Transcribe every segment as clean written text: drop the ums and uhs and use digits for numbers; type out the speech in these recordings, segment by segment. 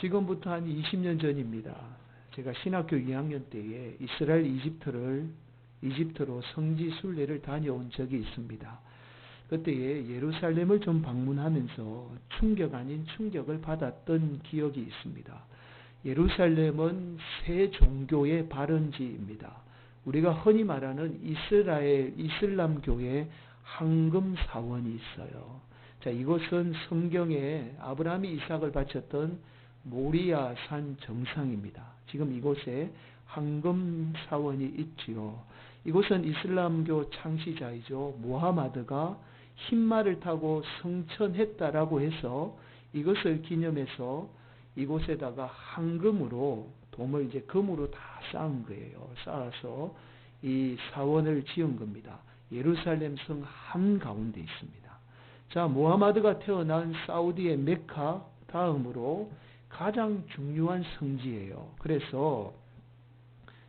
지금부터 한 20년 전입니다. 제가 신학교 2학년 때에 이스라엘 이집트로 성지 순례를 다녀온 적이 있습니다. 그때에 예루살렘을 좀 방문하면서 충격 아닌 충격을 받았던 기억이 있습니다. 예루살렘은 새 종교의 발원지입니다. 우리가 흔히 말하는 이슬람교의 황금 사원이 있어요. 자, 이곳은 성경에 아브라함이 이삭을 바쳤던 모리아 산 정상입니다. 지금 이곳에 황금 사원이 있지요. 이곳은 이슬람교 창시자이죠. 무하마드가 흰말을 타고 성천했다라고 해서 이것을 기념해서 이곳에다가 황금으로 돔을 이제 금으로 다 쌓은 거예요. 쌓아서 이 사원을 지은 겁니다. 예루살렘 성 한가운데 있습니다. 자, 무하마드가 태어난 사우디의 메카 다음으로 가장 중요한 성지예요. 그래서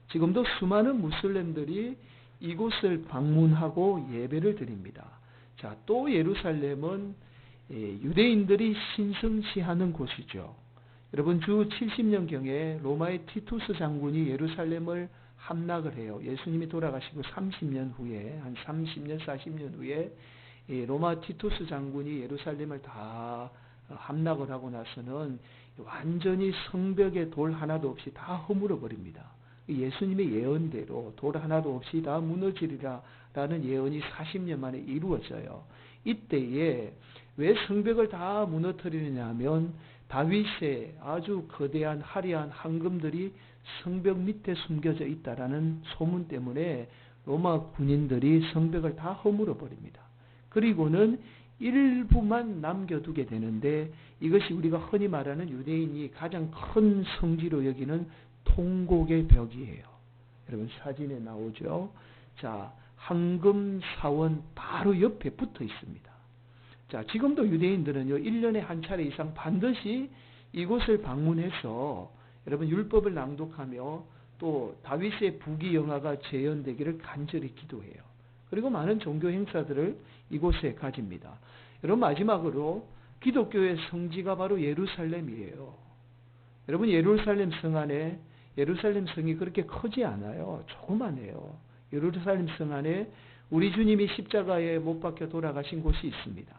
지금도 수많은 무슬림들이 이곳을 방문하고 예배를 드립니다. 자, 또 예루살렘은 유대인들이 신성시하는 곳이죠. 여러분, 주 70년경에 로마의 티투스 장군이 예루살렘을 함락을 해요. 예수님이 돌아가시고 30년 후에, 한 30년, 40년 후에 로마 티투스 장군이 예루살렘을 다 함락을 하고 나서는 완전히 성벽에 돌 하나도 없이 다 허물어 버립니다. 예수님의 예언대로 돌 하나도 없이 다 무너지리라 라는 예언이 40년 만에 이루어져요. 이때에 왜 성벽을 다 무너뜨리느냐 하면 다윗의 아주 거대한 화려한 황금들이 성벽 밑에 숨겨져 있다라는 소문 때문에 로마 군인들이 성벽을 다 허물어 버립니다. 그리고는 일부만 남겨두게 되는데 이것이 우리가 흔히 말하는 유대인이 가장 큰 성지로 여기는 통곡의 벽이에요. 여러분 사진에 나오죠. 자, 황금 사원 바로 옆에 붙어 있습니다. 자, 지금도 유대인들은요, 1년에 한 차례 이상 반드시 이곳을 방문해서 여러분 율법을 낭독하며 또 다윗의 부귀영화가 재현되기를 간절히 기도해요. 그리고 많은 종교 행사들을 이곳에 가집니다. 여러분 마지막으로 기독교의 성지가 바로 예루살렘이에요. 여러분 예루살렘 성 안에 예루살렘 성이 그렇게 크지 않아요. 조그만해요. 예루살렘 성 안에 우리 주님이 십자가에 못 박혀 돌아가신 곳이 있습니다.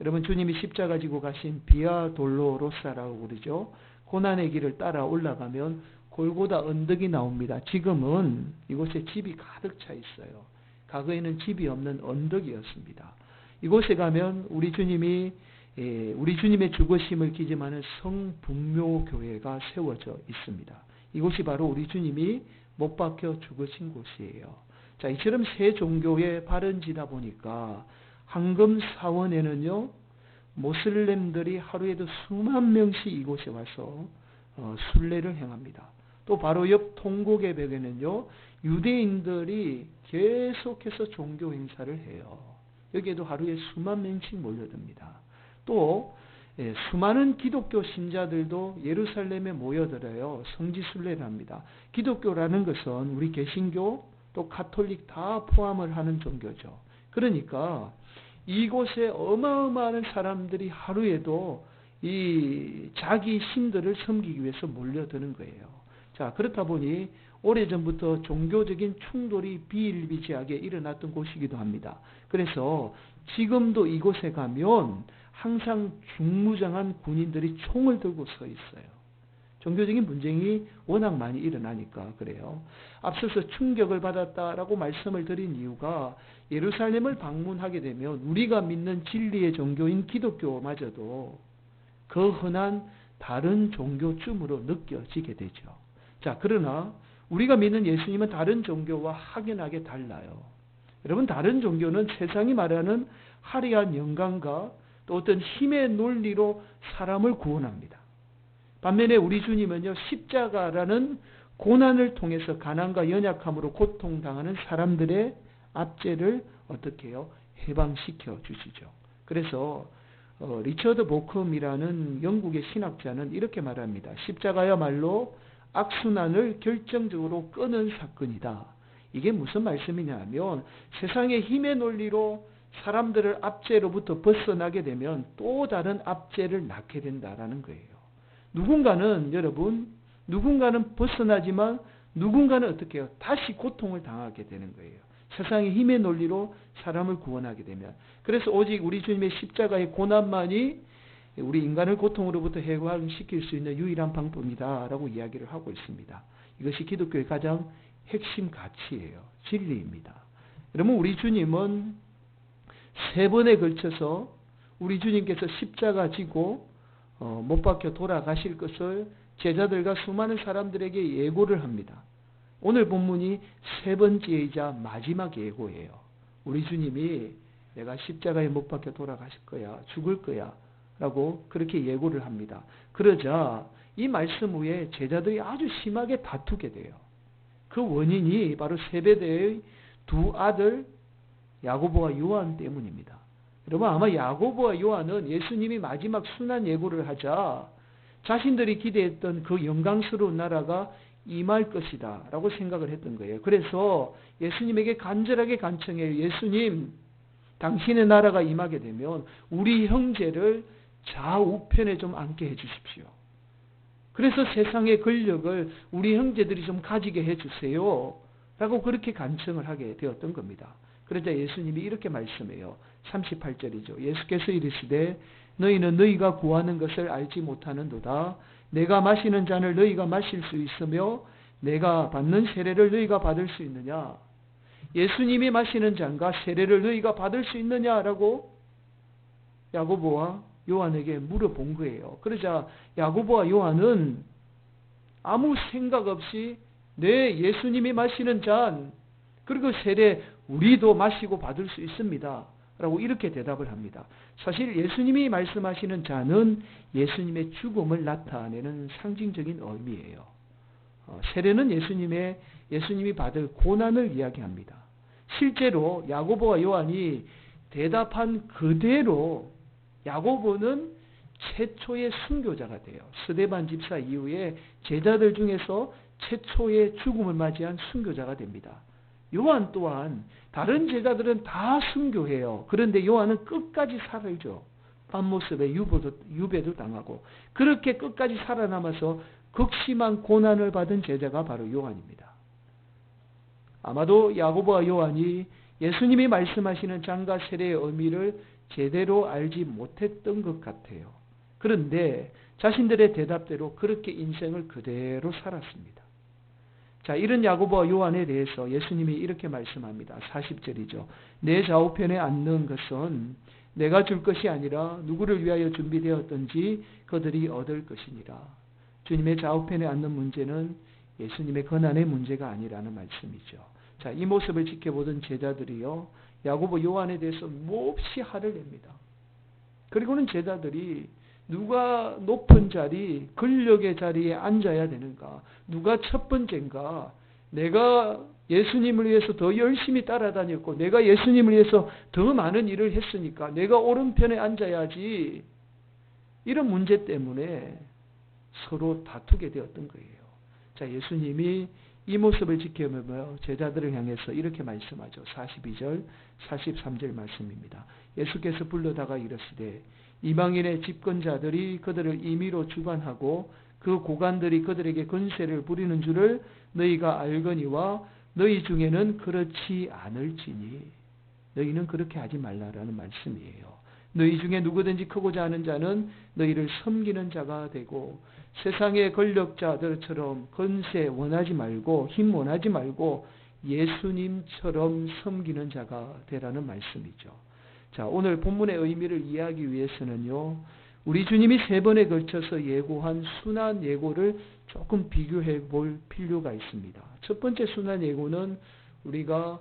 여러분 주님이 십자가 지고 가신 비아 돌로로사라고 그러죠. 고난의 길을 따라 올라가면 골고다 언덕이 나옵니다. 지금은 이곳에 집이 가득 차 있어요. 과거에는 집이 없는 언덕이었습니다. 이곳에 가면 우리 주님의 죽으심을 기념하는 성분묘교회가 세워져 있습니다. 이곳이 바로 우리 주님이 못 박혀 죽으신 곳이에요. 자, 이처럼 새 종교의 발원지다 보니까 황금 사원에는요, 모슬렘들이 하루에도 수만 명씩 이곳에 와서 순례를 행합니다. 또 바로 옆 통곡의 벽에는요, 유대인들이 계속해서 종교 행사를 해요. 여기에도 하루에 수만 명씩 몰려듭니다. 또 수많은 기독교 신자들도 예루살렘에 모여들어요. 성지 순례를 합니다. 기독교라는 것은 우리 개신교 또 가톨릭 다 포함을 하는 종교죠. 그러니까 이곳에 어마어마한 사람들이 하루에도 이 자기 신들을 섬기기 위해서 몰려드는 거예요. 자, 그렇다 보니 오래전부터 종교적인 충돌이 비일비재하게 일어났던 곳이기도 합니다. 그래서 지금도 이곳에 가면 항상 중무장한 군인들이 총을 들고 서 있어요. 종교적인 분쟁이 워낙 많이 일어나니까 그래요. 앞서서 충격을 받았다라고 말씀을 드린 이유가 예루살렘을 방문하게 되면 우리가 믿는 진리의 종교인 기독교마저도 그 흔한 다른 종교쯤으로 느껴지게 되죠. 자, 그러나 우리가 믿는 예수님은 다른 종교와 확연하게 달라요. 여러분, 다른 종교는 세상이 말하는 화려한 영광과 또 어떤 힘의 논리로 사람을 구원합니다. 반면에 우리 주님은요, 십자가라는 고난을 통해서 가난과 연약함으로 고통당하는 사람들의 압제를 어떻게 해요? 해방시켜 주시죠. 그래서 리처드 보컴이라는 영국의 신학자는 이렇게 말합니다. 십자가야말로 악순환을 결정적으로 끄는 사건이다. 이게 무슨 말씀이냐 하면 세상의 힘의 논리로 사람들을 압제로부터 벗어나게 되면 또 다른 압제를 낳게 된다라는 거예요. 누군가는 벗어나지만 누군가는 어떻게 해요? 다시 고통을 당하게 되는 거예요. 세상의 힘의 논리로 사람을 구원하게 되면. 그래서 오직 우리 주님의 십자가의 고난만이 우리 인간을 고통으로부터 해방시킬 수 있는 유일한 방법이다라고 이야기를 하고 있습니다. 이것이 기독교의 가장 핵심 가치예요. 진리입니다. 여러분, 우리 주님은 3번에 걸쳐서 우리 주님께서 십자가 지고 못 박혀 돌아가실 것을 제자들과 수많은 사람들에게 예고를 합니다. 오늘 본문이 3번째이자 마지막 예고예요. 우리 주님이 내가 십자가에 못 박혀 돌아가실 거야, 죽을 거야 라고 그렇게 예고를 합니다. 그러자 이 말씀 후에 제자들이 아주 심하게 다투게 돼요. 그 원인이 바로 세베대의 2 아들 야고보와 요한 때문입니다. 여러분, 아마 야고보와 요한은 예수님이 마지막 순환 예고를 하자 자신들이 기대했던 그 영광스러운 나라가 임할 것이다 라고 생각을 했던 거예요. 그래서 예수님에게 간절하게 간청해요. 예수님, 당신의 나라가 임하게 되면 우리 형제를 좌우편에 좀 앉게 해주십시오. 그래서 세상의 권력을 우리 형제들이 좀 가지게 해주세요 라고 그렇게 간청을 하게 되었던 겁니다. 그러자 예수님이 이렇게 말씀해요. 38절이죠. 예수께서 이르시되 너희는 너희가 구하는 것을 알지 못하는도다. 내가 마시는 잔을 너희가 마실 수 있으며 내가 받는 세례를 너희가 받을 수 있느냐? 예수님이 마시는 잔과 세례를 너희가 받을 수 있느냐라고 야고보와 요한에게 물어본 거예요. 그러자 야고보와 요한은 아무 생각 없이 네, 예수님이 마시는 잔 그리고 세례 우리도 마시고 받을 수 있습니다 라고 이렇게 대답을 합니다. 사실 예수님이 말씀하시는 잔은 예수님의 죽음을 나타내는 상징적인 의미예요. 세례는 예수님이 받을 고난을 이야기합니다. 실제로 야고보와 요한이 대답한 그대로 야고보는 최초의 순교자가 돼요. 스데반 집사 이후에 제자들 중에서 최초의 죽음을 맞이한 순교자가 됩니다. 요한 또한 다른 제자들은 다 순교해요. 그런데 요한은 끝까지 살아있죠. 밤모습에 유배도 당하고 그렇게 끝까지 살아남아서 극심한 고난을 받은 제자가 바로 요한입니다. 아마도 야고보와 요한이 예수님이 말씀하시는 잔과 세례의 의미를 제대로 알지 못했던 것 같아요. 그런데 자신들의 대답대로 그렇게 인생을 그대로 살았습니다. 자, 이런 야고보와 요한에 대해서 예수님이 이렇게 말씀합니다. 40절이죠. 내 좌우편에 앉는 것은 내가 줄 것이 아니라 누구를 위하여 준비되었든지 그들이 얻을 것이니라. 주님의 좌우편에 앉는 문제는 예수님의 고난의 문제가 아니라는 말씀이죠. 자, 이 모습을 지켜보던 제자들이요, 야고보 요한에 대해서 몹시 화를 냅니다. 그리고는 제자들이 누가 높은 자리, 권력의 자리에 앉아야 되는가? 누가 첫 번째인가? 내가 예수님을 위해서 더 열심히 따라다녔고 내가 예수님을 위해서 더 많은 일을 했으니까 내가 오른편에 앉아야지. 이런 문제 때문에 서로 다투게 되었던 거예요. 자, 예수님이 이 모습을 지켜보며 제자들을 향해서 이렇게 말씀하죠. 42절, 43절 말씀입니다. 예수께서 불러다가 이르시되 이방인의 집권자들이 그들을 임의로 주관하고 그 고관들이 그들에게 권세를 부리는 줄을 너희가 알거니와 너희 중에는 그렇지 않을지니 너희는 그렇게 하지 말라라는 말씀이에요. 너희 중에 누구든지 크고자 하는 자는 너희를 섬기는 자가 되고 세상의 권력자들처럼 권세 원하지 말고 힘 원하지 말고 예수님처럼 섬기는 자가 되라는 말씀이죠. 자, 오늘 본문의 의미를 이해하기 위해서는요, 우리 주님이 3번에 걸쳐서 예고한 순환 예고를 조금 비교해 볼 필요가 있습니다. 첫 번째 순환 예고는 우리가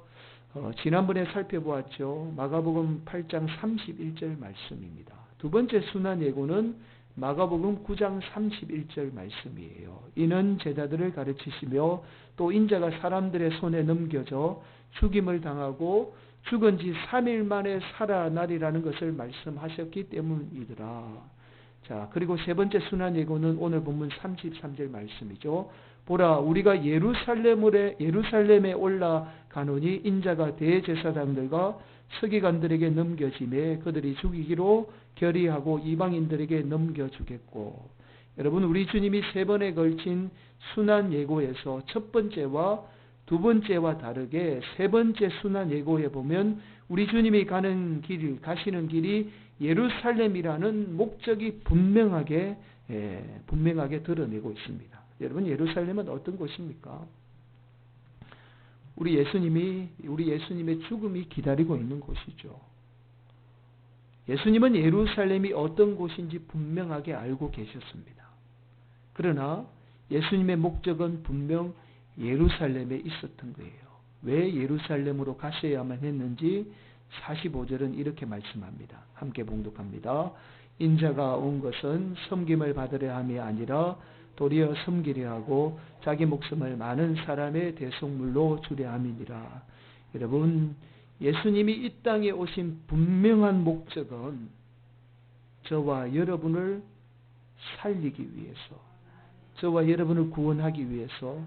지난번에 살펴보았죠. 마가복음 8장 31절 말씀입니다. 두 번째 순환 예고는 마가복음 9장 31절 말씀이에요. 이는 제자들을 가르치시며 또 인자가 사람들의 손에 넘겨져 죽임을 당하고 죽은 지 3일 만에 살아나리라는 것을 말씀하셨기 때문이더라. 자, 그리고 세 번째 순환 예고는 오늘 본문 33절 말씀이죠. 보라, 우리가 예루살렘에 올라가노니 인자가 대제사장들과 서기관들에게 넘겨지매 그들이 죽이기로 결의하고 이방인들에게 넘겨주겠고 여러분, 우리 주님이 3번에 걸친 순환 예고에서 첫 번째와 두 번째와 다르게 세 번째 순환 예고에 보면 우리 주님이 가시는 길이 예루살렘이라는 목적이 분명하게 드러내고 있습니다. 여러분, 예루살렘은 어떤 곳입니까? 우리 예수님의 죽음이 기다리고 있는 곳이죠. 예수님은 예루살렘이 어떤 곳인지 분명하게 알고 계셨습니다. 그러나 예수님의 목적은 분명 예루살렘에 있었던 거예요. 왜 예루살렘으로 가셔야만 했는지 45절은 이렇게 말씀합니다. 함께 봉독합니다. 인자가 온 것은 섬김을 받으려 함이 아니라 도리어 섬기려 하고 자기 목숨을 많은 사람의 대속물로 주려 함이니라. 여러분, 예수님이 이 땅에 오신 분명한 목적은 저와 여러분을 살리기 위해서, 저와 여러분을 구원하기 위해서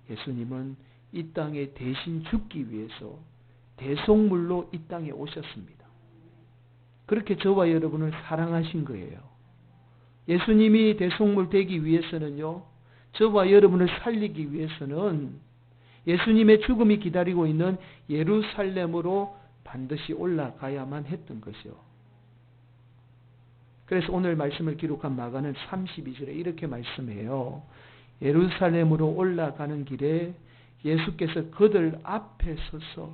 예수님은 이 땅에 대신 죽기 위해서 대속물로 이 땅에 오셨습니다. 그렇게 저와 여러분을 사랑하신 거예요. 예수님이 대속물 되기 위해서는요, 저와 여러분을 살리기 위해서는 예수님의 죽음이 기다리고 있는 예루살렘으로 반드시 올라가야만 했던 것이요. 그래서 오늘 말씀을 기록한 마가는 32절에 이렇게 말씀해요. 예루살렘으로 올라가는 길에 예수께서 그들 앞에 서서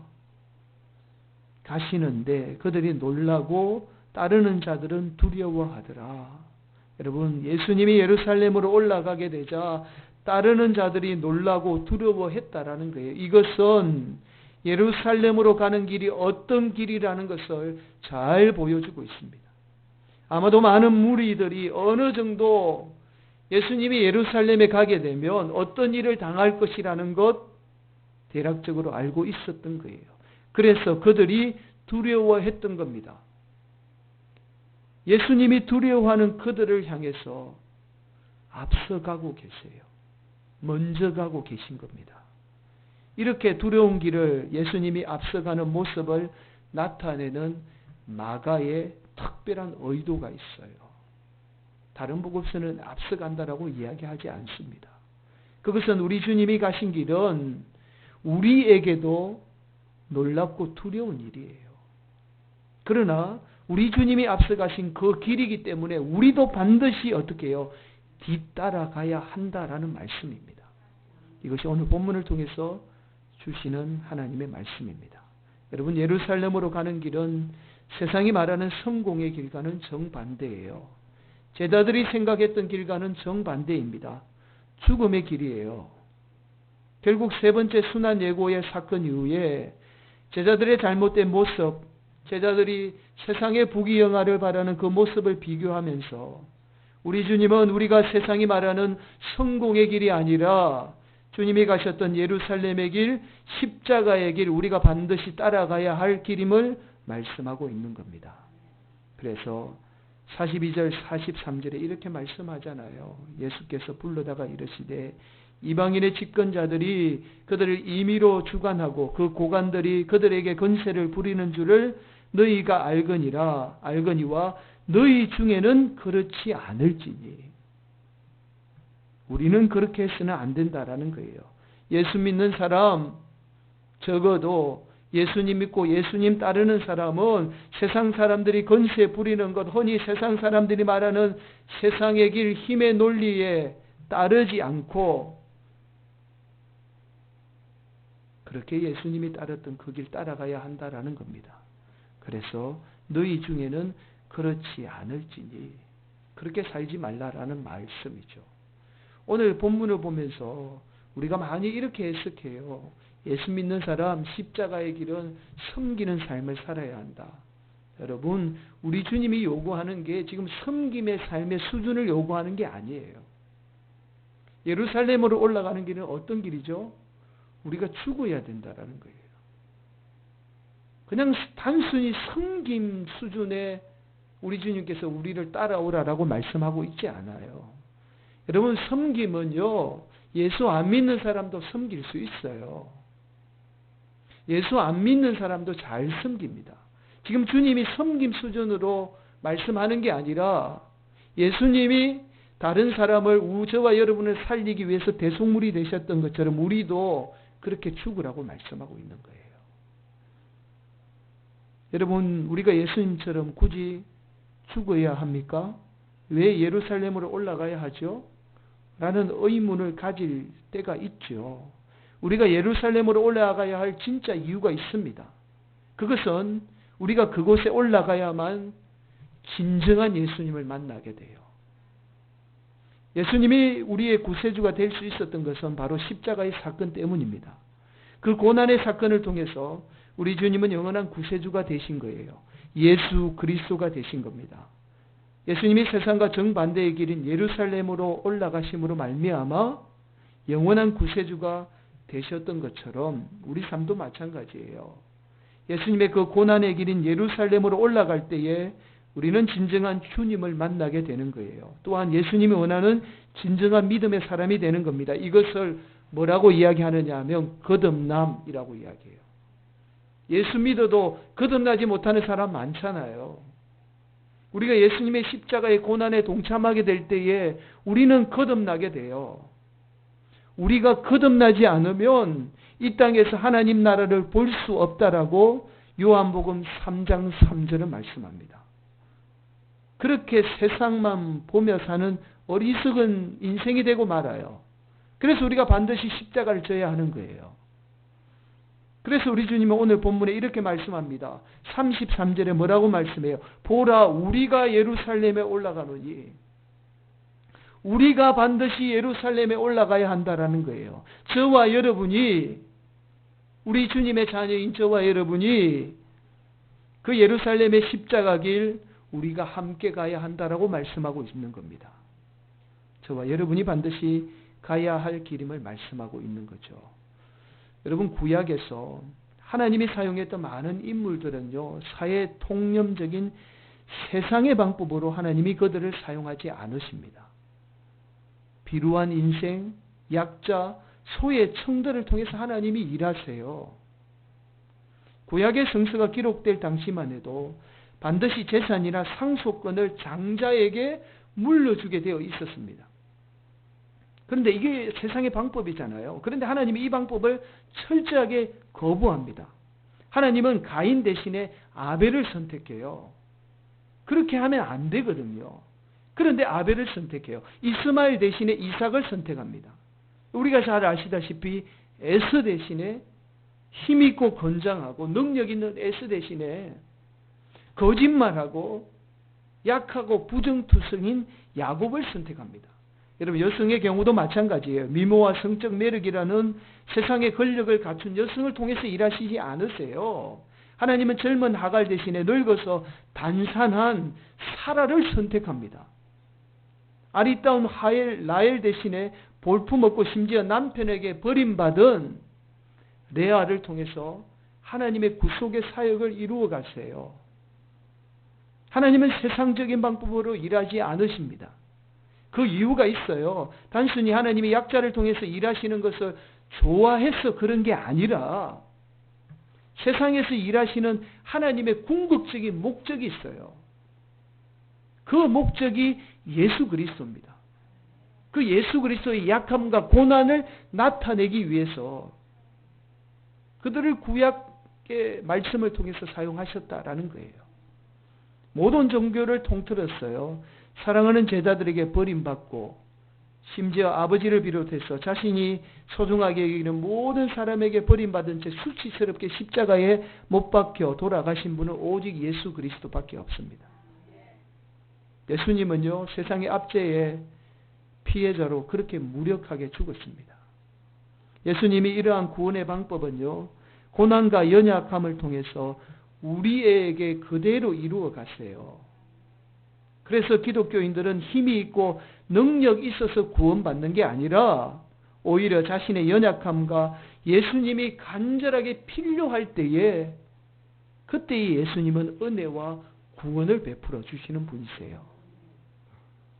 가시는데 그들이 놀라고 따르는 자들은 두려워하더라. 여러분, 예수님이 예루살렘으로 올라가게 되자 따르는 자들이 놀라고 두려워했다라는 거예요. 이것은 예루살렘으로 가는 길이 어떤 길이라는 것을 잘 보여주고 있습니다. 아마도 많은 무리들이 어느 정도 예수님이 예루살렘에 가게 되면 어떤 일을 당할 것이라는 것 대략적으로 알고 있었던 거예요. 그래서 그들이 두려워했던 겁니다. 예수님이 두려워하는 그들을 향해서 앞서가고 계세요. 먼저 가고 계신 겁니다. 이렇게 두려운 길을 예수님이 앞서가는 모습을 나타내는 마가의 특별한 의도가 있어요. 다른 복음서는 앞서간다라고 이야기하지 않습니다. 그것은 우리 주님이 가신 길은 우리에게도 놀랍고 두려운 일이에요. 그러나 우리 주님이 앞서가신 그 길이기 때문에 우리도 반드시 어떻게 해요? 뒤따라가야 한다라는 말씀입니다. 이것이 오늘 본문을 통해서 주시는 하나님의 말씀입니다. 여러분, 예루살렘으로 가는 길은 세상이 말하는 성공의 길과는 정반대예요. 제자들이 생각했던 길과는 정반대입니다. 죽음의 길이에요. 결국 세 번째 순환 예고의 사건 이후에 제자들의 잘못된 모습, 제자들이 세상의 부귀영화를 바라는 그 모습을 비교하면서 우리 주님은 우리가 세상이 말하는 성공의 길이 아니라 주님이 가셨던 예루살렘의 길, 십자가의 길, 우리가 반드시 따라가야 할 길임을 말씀하고 있는 겁니다. 그래서 42절, 43절에 이렇게 말씀하잖아요. 예수께서 불러다가 이르시되 이방인의 집권자들이 그들을 임의로 주관하고 그 고관들이 그들에게 권세를 부리는 줄을 너희가 알거니와 너희 중에는 그렇지 않을지니. 우리는 그렇게 해서는 안 된다라는 거예요. 예수 믿는 사람, 적어도 예수님 믿고 예수님 따르는 사람은 세상 사람들이 권세 부리는 것, 흔히 세상 사람들이 말하는 세상의 길, 힘의 논리에 따르지 않고 그렇게 예수님이 따랐던 그 길 따라가야 한다라는 겁니다. 그래서 너희 중에는 그렇지 않을지니 그렇게 살지 말라라는 말씀이죠. 오늘 본문을 보면서 우리가 많이 이렇게 해석해요. 예수 믿는 사람 십자가의 길은 섬기는 삶을 살아야 한다. 여러분, 우리 주님이 요구하는 게 지금 섬김의 삶의 수준을 요구하는 게 아니에요. 예루살렘으로 올라가는 길은 어떤 길이죠? 우리가 죽어야 된다라는 거예요. 그냥 단순히 섬김 수준의 우리 주님께서 우리를 따라오라라고 말씀하고 있지 않아요. 여러분, 섬김은요, 예수 안 믿는 사람도 섬길 수 있어요. 예수 안 믿는 사람도 잘 섬깁니다. 지금 주님이 섬김 수준으로 말씀하는 게 아니라 예수님이 다른 사람을 저와 여러분을 살리기 위해서 대속물이 되셨던 것처럼 우리도 그렇게 죽으라고 말씀하고 있는 거예요. 여러분, 우리가 예수님처럼 굳이 죽어야 합니까? 왜 예루살렘으로 올라가야 하죠? 라는 의문을 가질 때가 있죠. 우리가 예루살렘으로 올라가야 할 진짜 이유가 있습니다. 그것은 우리가 그곳에 올라가야만 진정한 예수님을 만나게 돼요. 예수님이 우리의 구세주가 될 수 있었던 것은 바로 십자가의 사건 때문입니다. 그 고난의 사건을 통해서 우리 주님은 영원한 구세주가 되신 거예요. 예수 그리스도가 되신 겁니다. 예수님이 세상과 정반대의 길인 예루살렘으로 올라가심으로 말미암아 영원한 구세주가 되셨던 것처럼 우리 삶도 마찬가지예요. 예수님의 그 고난의 길인 예루살렘으로 올라갈 때에 우리는 진정한 주님을 만나게 되는 거예요. 또한 예수님이 원하는 진정한 믿음의 사람이 되는 겁니다. 이것을 뭐라고 이야기하느냐 하면 거듭남이라고 이야기해요. 예수 믿어도 거듭나지 못하는 사람 많잖아요. 우리가 예수님의 십자가의 고난에 동참하게 될 때에 우리는 거듭나게 돼요. 우리가 거듭나지 않으면 이 땅에서 하나님 나라를 볼 수 없다라고 요한복음 3장 3절은 말씀합니다. 그렇게 세상만 보며 사는 어리석은 인생이 되고 말아요. 그래서 우리가 반드시 십자가를 져야 하는 거예요. 그래서 우리 주님은 오늘 본문에 이렇게 말씀합니다. 33절에 뭐라고 말씀해요? 보라, 우리가 예루살렘에 올라가노니. 우리가 반드시 예루살렘에 올라가야 한다라는 거예요. 저와 여러분이, 우리 주님의 자녀인 저와 여러분이 그 예루살렘의 십자가 길 우리가 함께 가야 한다라고 말씀하고 있는 겁니다. 저와 여러분이 반드시 가야 할 길임을 말씀하고 있는 거죠. 여러분, 구약에서 하나님이 사용했던 많은 인물들은요, 사회 통념적인 세상의 방법으로 하나님이 그들을 사용하지 않으십니다. 비루한 인생, 약자, 소외, 청들을 통해서 하나님이 일하세요. 구약의 성서가 기록될 당시만 해도 반드시 재산이나 상속권을 장자에게 물려주게 되어 있었습니다. 그런데 이게 세상의 방법이잖아요. 그런데 하나님이 이 방법을 철저하게 거부합니다. 하나님은 가인 대신에 아벨을 선택해요. 그렇게 하면 안 되거든요. 그런데 아벨을 선택해요. 이스마엘 대신에 이삭을 선택합니다. 우리가 잘 아시다시피 에서 대신에 힘있고 건장하고 능력 있는 에서 대신에 거짓말하고 약하고 부정투성인 야곱을 선택합니다. 여러분, 여성의 경우도 마찬가지예요. 미모와 성적 매력이라는 세상의 권력을 갖춘 여성을 통해서 일하시지 않으세요. 하나님은 젊은 하갈 대신에 늙어서 단산한 사라를 선택합니다. 아리따운 라헬 대신에 볼품없고 심지어 남편에게 버림받은 레아를 통해서 하나님의 구속의 사역을 이루어 가세요. 하나님은 세상적인 방법으로 일하지 않으십니다. 그 이유가 있어요. 단순히 하나님이 약자를 통해서 일하시는 것을 좋아해서 그런 게 아니라 세상에서 일하시는 하나님의 궁극적인 목적이 있어요. 그 목적이 예수 그리스도입니다. 그 예수 그리스도의 약함과 고난을 나타내기 위해서 그들을 구약의 말씀을 통해서 사용하셨다라는 거예요. 모든 종교를 통틀었어요. 사랑하는 제자들에게 버림받고 심지어 아버지를 비롯해서 자신이 소중하게 여기는 모든 사람에게 버림받은 채 수치스럽게 십자가에 못 박혀 돌아가신 분은 오직 예수 그리스도밖에 없습니다. 예수님은요, 세상의 압제의 피해자로 그렇게 무력하게 죽었습니다. 예수님이 이러한 구원의 방법은요, 고난과 연약함을 통해서 우리에게 그대로 이루어 갔어요. 그래서 기독교인들은 힘이 있고 능력이 있어서 구원받는 게 아니라 오히려 자신의 연약함과 예수님이 간절하게 필요할 때에 그때의 예수님은 은혜와 구원을 베풀어 주시는 분이세요.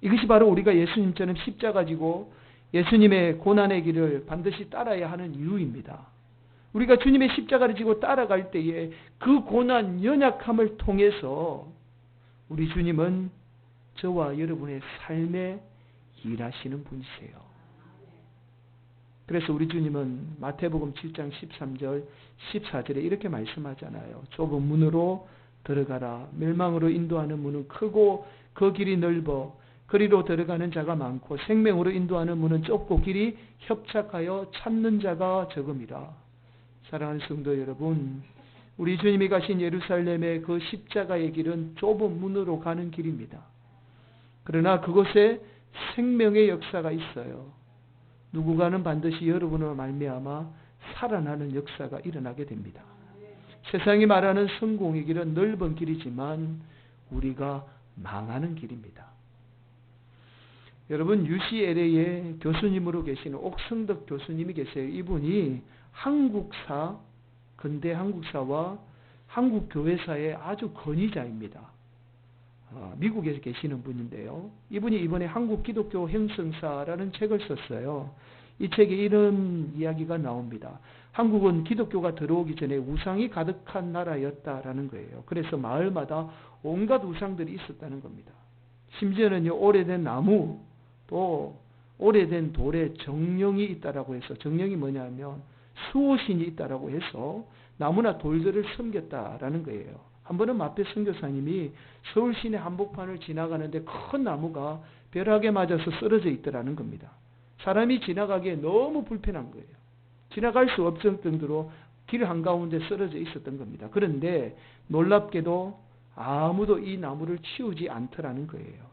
이것이 바로 우리가 예수님처럼 십자가 지고 예수님의 고난의 길을 반드시 따라야 하는 이유입니다. 우리가 주님의 십자가를 지고 따라갈 때에 그 고난, 연약함을 통해서 우리 주님은 저와 여러분의 삶의 일하시는 분이세요. 그래서 우리 주님은 마태복음 7장 13절, 14절에 이렇게 말씀하잖아요. 좁은 문으로 들어가라. 멸망으로 인도하는 문은 크고 그 길이 넓어 그리로 들어가는 자가 많고 생명으로 인도하는 문은 좁고 길이 협착하여 찾는 자가 적음이라. 사랑하는 성도 여러분, 우리 주님이 가신 예루살렘의 그 십자가의 길은 좁은 문으로 가는 길입니다. 그러나 그곳에 생명의 역사가 있어요. 누군가는 반드시 여러분으로 말미암아 살아나는 역사가 일어나게 됩니다. 세상이 말하는 성공의 길은 넓은 길이지만 우리가 망하는 길입니다. 여러분, UCLA에 교수님으로 계시는 옥성덕 교수님이 계세요. 이분이 근대 한국사와 한국교회사의 아주 권위자입니다. 미국에 계시는 분인데요. 이분이 이번에 한국 기독교 형성사라는 책을 썼어요. 이 책에 이런 이야기가 나옵니다. 한국은 기독교가 들어오기 전에 우상이 가득한 나라였다라는 거예요. 그래서 마을마다 온갖 우상들이 있었다는 겁니다. 심지어는요, 오래된 나무 또 오래된 돌에 정령이 있다라고 해서, 정령이 뭐냐면 수호신이 있다라고 해서 나무나 돌들을 섬겼다라는 거예요. 한 번은 마페 선교사님이 서울 시내 한복판을 지나가는데 큰 나무가 벼락에 맞아서 쓰러져 있더라는 겁니다. 사람이 지나가기에 너무 불편한 거예요. 지나갈 수 없을 정도로 길 한가운데 쓰러져 있었던 겁니다. 그런데 놀랍게도 아무도 이 나무를 치우지 않더라는 거예요.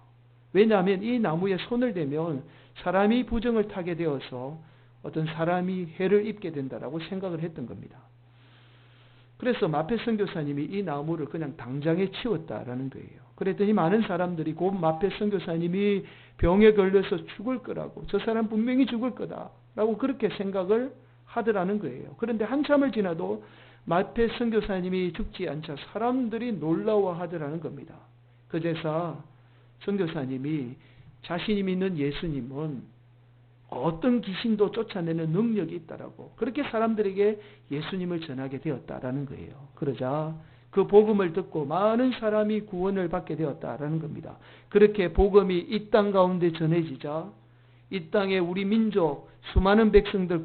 왜냐하면 이 나무에 손을 대면 사람이 부정을 타게 되어서 어떤 사람이 해를 입게 된다라고 생각을 했던 겁니다. 그래서 마페 선교사님이 이 나무를 그냥 당장에 치웠다라는 거예요. 그랬더니 많은 사람들이 곧 마페 선교사님이 병에 걸려서 죽을 거라고, 저 사람 분명히 죽을 거다라고 그렇게 생각을 하더라는 거예요. 그런데 한참을 지나도 마페 선교사님이 죽지 않자 사람들이 놀라워하더라는 겁니다. 그제서 선교사님이 자신이 믿는 예수님은 어떤 귀신도 쫓아내는 능력이 있다라고 그렇게 사람들에게 예수님을 전하게 되었다라는 거예요. 그러자 그 복음을 듣고 많은 사람이 구원을 받게 되었다라는 겁니다. 그렇게 복음이 이 땅 가운데 전해지자 이 땅에 우리 민족 수많은 백성들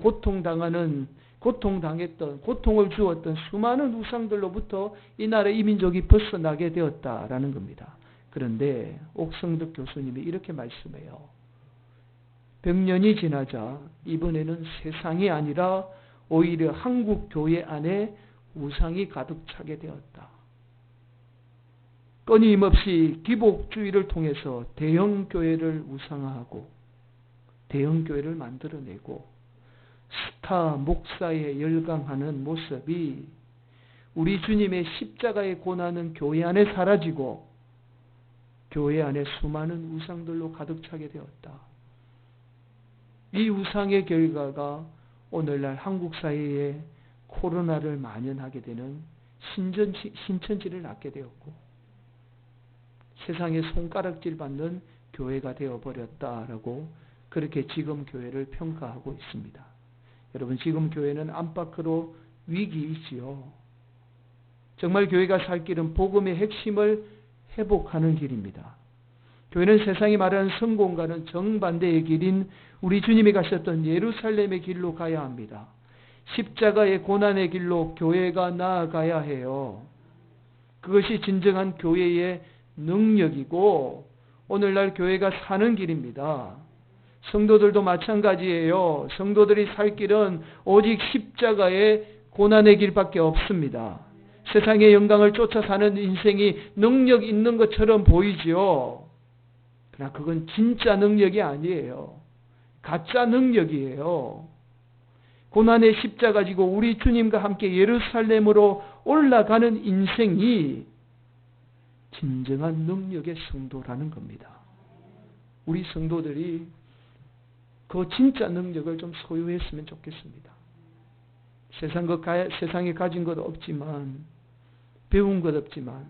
고통당했던, 고통을 주었던 수많은 우상들로부터 이 나라 이 민족이 벗어나게 되었다라는 겁니다. 그런데 옥성덕 교수님이 이렇게 말씀해요. 100년이 지나자 이번에는 세상이 아니라 오히려 한국 교회 안에 우상이 가득 차게 되었다. 끊임없이 기복주의를 통해서 대형 교회를 우상화하고 대형 교회를 만들어내고 스타 목사에 열광하는 모습이 우리 주님의 십자가의 고난은 교회 안에 사라지고 교회 안에 수많은 우상들로 가득 차게 되었다. 이 우상의 결과가 오늘날 한국 사회에 코로나를 만연하게 되는 신천지를 낳게 되었고 세상에 손가락질 받는 교회가 되어버렸다라고 그렇게 지금 교회를 평가하고 있습니다. 여러분, 지금 교회는 안팎으로 위기이지요. 정말 교회가 살 길은 복음의 핵심을 회복하는 길입니다. 교회는 세상이 말하는 성공과는 정반대의 길인 우리 주님이 가셨던 예루살렘의 길로 가야 합니다. 십자가의 고난의 길로 교회가 나아가야 해요. 그것이 진정한 교회의 능력이고 오늘날 교회가 사는 길입니다. 성도들도 마찬가지예요. 성도들이 살 길은 오직 십자가의 고난의 길밖에 없습니다. 세상의 영광을 쫓아 사는 인생이 능력 있는 것처럼 보이지요. 그러나 그건 진짜 능력이 아니에요. 가짜 능력이에요. 고난의 십자가 지고 우리 주님과 함께 예루살렘으로 올라가는 인생이 진정한 능력의 성도라는 겁니다. 우리 성도들이 그 진짜 능력을 좀 소유했으면 좋겠습니다. 세상에 가진 것 없지만, 배운 것 없지만,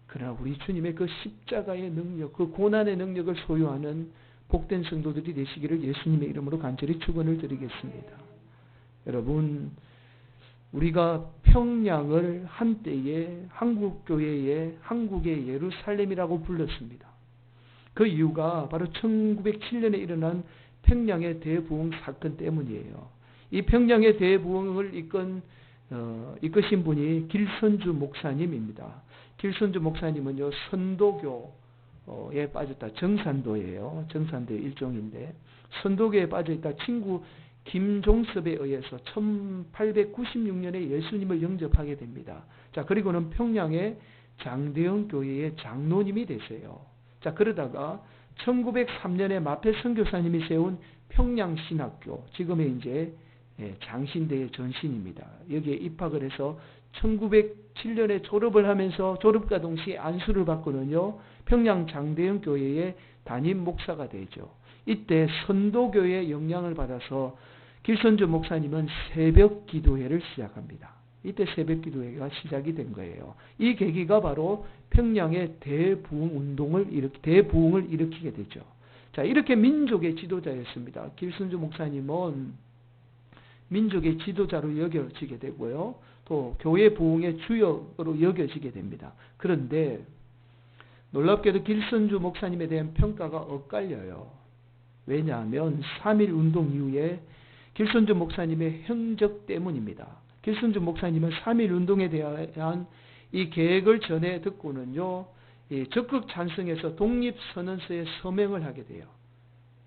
그러나 우리 주님의 그 십자가의 능력, 그 고난의 능력을 소유하는 복된 성도들이 되시기를 예수님의 이름으로 간절히 축원을 드리겠습니다. 여러분, 우리가 평양을 한때에 한국교회의 한국의 예루살렘이라고 불렀습니다. 그 이유가 바로 1907년에 일어난 평양의 대부흥 사건 때문이에요. 이 평양의 대부흥을 이끄신 분이 길선주 목사님입니다. 길선주 목사님은요, 선도교에 빠졌다. 정산도예요. 정산도의 일종인데, 선도교에 빠져있다 친구 김종섭에 의해서 1896년에 예수님을 영접하게 됩니다. 자, 그리고는 평양의 장대영 교회의 장로님이 되세요. 자, 그러다가 1903년에 마페 선교사님이 세운 평양신학교, 지금의 이제 장신대의 전신입니다. 여기에 입학을 해서 1907년에 졸업을 하면서 졸업과 동시에 안수를 받고는요, 평양 장대영 교회의 담임 목사가 되죠. 이때 선도교의 영향을 받아서 길선주 목사님은 새벽 기도회를 시작합니다. 이때 새벽 기도회가 시작이 된 거예요. 이 계기가 바로 평양의 대부흥을 일으키게 되죠. 자, 이렇게 민족의 지도자였습니다. 길선주 목사님은 민족의 지도자로 여겨지게 되고요. 또 교회 부흥의 주역으로 여겨지게 됩니다. 그런데 놀랍게도 길선주 목사님에 대한 평가가 엇갈려요. 왜냐하면 3.1운동 이후에 길선주 목사님의 행적 때문입니다. 길선주 목사님은 3.1운동에 대한 이 계획을 전해 듣고는요, 적극 찬성해서 독립선언서에 서명을 하게 돼요.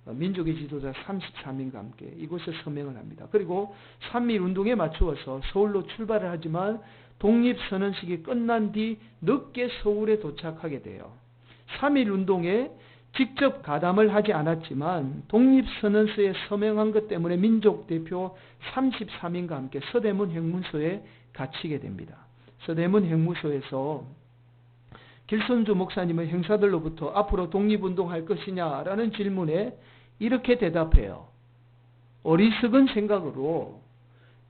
민족의 지도자 33인과 함께 이곳에 서명을 합니다. 그리고 3.1운동에 맞추어서 서울로 출발을 하지만 독립선언식이 끝난 뒤 늦게 서울에 도착하게 돼요. 3.1운동에 직접 가담을 하지 않았지만 독립선언서에 서명한 것 때문에 민족대표 33인과 함께 서대문 행문소에 갇히게 됩니다. 서대문 행무소에서 길선주 목사님의 행사들로부터 앞으로 독립운동할 것이냐라는 질문에 이렇게 대답해요. 어리석은 생각으로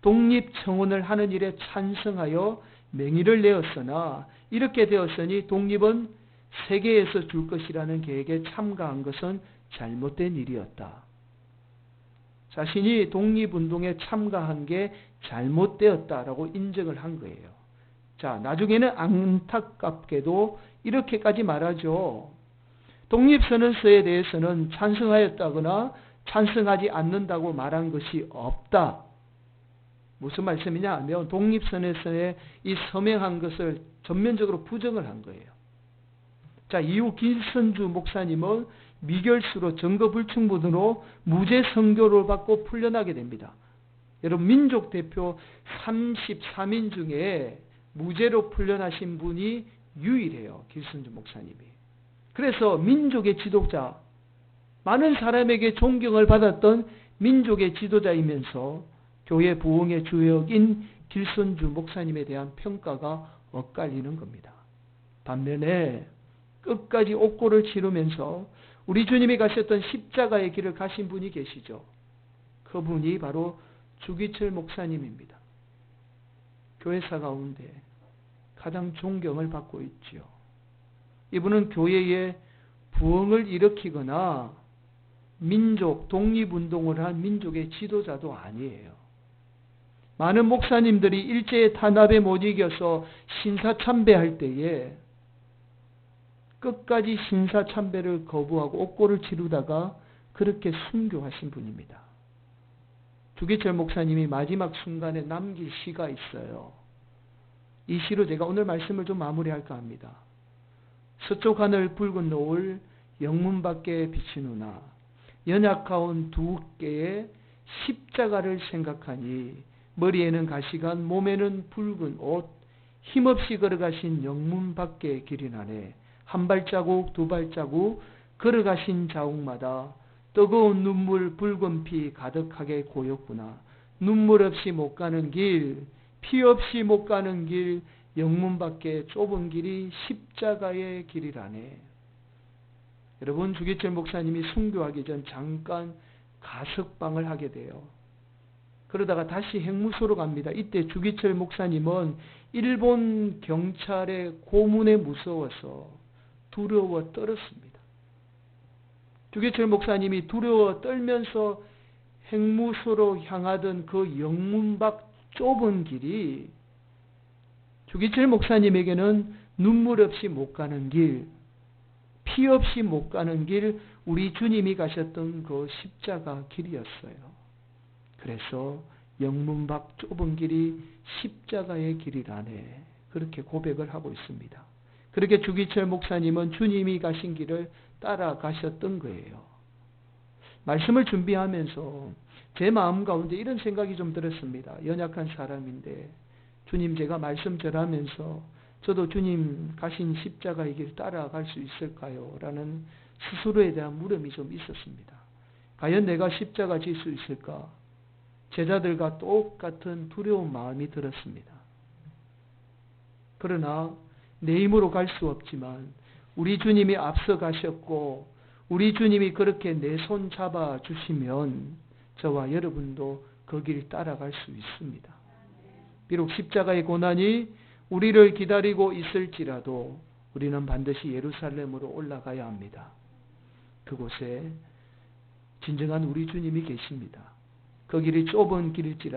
독립청원을 하는 일에 찬성하여 명의를 내었으나 이렇게 되었으니 독립은 세계에서 줄 것이라는 계획에 참가한 것은 잘못된 일이었다. 자신이 독립운동에 참가한 게 잘못되었다라고 인정을 한 거예요. 자, 나중에는 안타깝게도 이렇게까지 말하죠. 독립선언서에 대해서는 찬성하였다거나 찬성하지 않는다고 말한 것이 없다. 무슨 말씀이냐 하면 독립선언서에 이 서명한 것을 전면적으로 부정을 한 거예요. 자, 이후 길선주 목사님은 미결수로 증거불충분으로 무죄 선고를 받고 풀려나게 됩니다. 여러분, 민족 대표 33인 중에 무죄로 풀려나신 분이 유일해요. 길선주 목사님이. 그래서 민족의 지도자, 많은 사람에게 존경을 받았던 민족의 지도자이면서 교회 부흥의 주역인 길선주 목사님에 대한 평가가 엇갈리는 겁니다. 반면에 끝까지 옥고를 치르면서 우리 주님이 가셨던 십자가의 길을 가신 분이 계시죠. 그분이 바로 주기철 목사님입니다. 교회사 가운데 가장 존경을 받고 있지요. 이분은 교회의 부흥을 일으키거나 민족 독립운동을 한 민족의 지도자도 아니에요. 많은 목사님들이 일제의 탄압에 못 이겨서 신사참배할 때에 끝까지 신사참배를 거부하고 옥고를 치르다가 그렇게 순교하신 분입니다. 주기철 목사님이 마지막 순간에 남길 시가 있어요. 이 시로 제가 오늘 말씀을 좀 마무리할까 합니다. 서쪽 하늘 붉은 노을 영문 밖에 비치누나 연약하온 두 개의 십자가를 생각하니 머리에는 가시관 몸에는 붉은 옷 힘없이 걸어가신 영문 밖에 길이 나네. 한 발자국 두 발자국 걸어가신 자국마다 뜨거운 눈물 붉은 피 가득하게 고였구나. 눈물 없이 못 가는 길, 피 없이 못 가는 길, 영문 밖에 좁은 길이 십자가의 길이라네. 여러분, 주기철 목사님이 순교하기 전 잠깐 가석방을 하게 돼요. 그러다가 다시 행무소로 갑니다. 이때 주기철 목사님은 일본 경찰의 고문에 무서워서 두려워 떨었습니다. 주기철 목사님이 두려워 떨면서 행무소로 향하던 그 영문 밖 좁은 길이 주기철 목사님에게는 눈물 없이 못 가는 길, 피 피 없이 못 가는 길, 우리 주님이 가셨던 그 십자가 길이었어요. 그래서 영문 밖 좁은 길이 십자가의 길이라네. 그렇게 고백을 하고 있습니다. 그렇게 주기철 목사님은 주님이 가신 길을 따라가셨던 거예요. 말씀을 준비하면서 제 마음 가운데 이런 생각이 좀 들었습니다. 연약한 사람인데 주님, 제가 말씀 전하면서 저도 주님 가신 십자가의 길 따라갈 수 있을까요? 라는 스스로에 대한 물음이 좀 있었습니다. 과연 내가 십자가 질 수 있을까? 제자들과 똑같은 두려운 마음이 들었습니다. 그러나 내 힘으로 갈 수 없지만 우리 주님이 앞서 가셨고 우리 주님이 그렇게 내 손 잡아 주시면 저와 여러분도 그 길 따라갈 수 있습니다. 비록 십자가의 고난이 우리를 기다리고 있을지라도 우리는 반드시 예루살렘으로 올라가야 합니다. 그곳에 진정한 우리 주님이 계십니다. 그 길이 좁은 길일지라도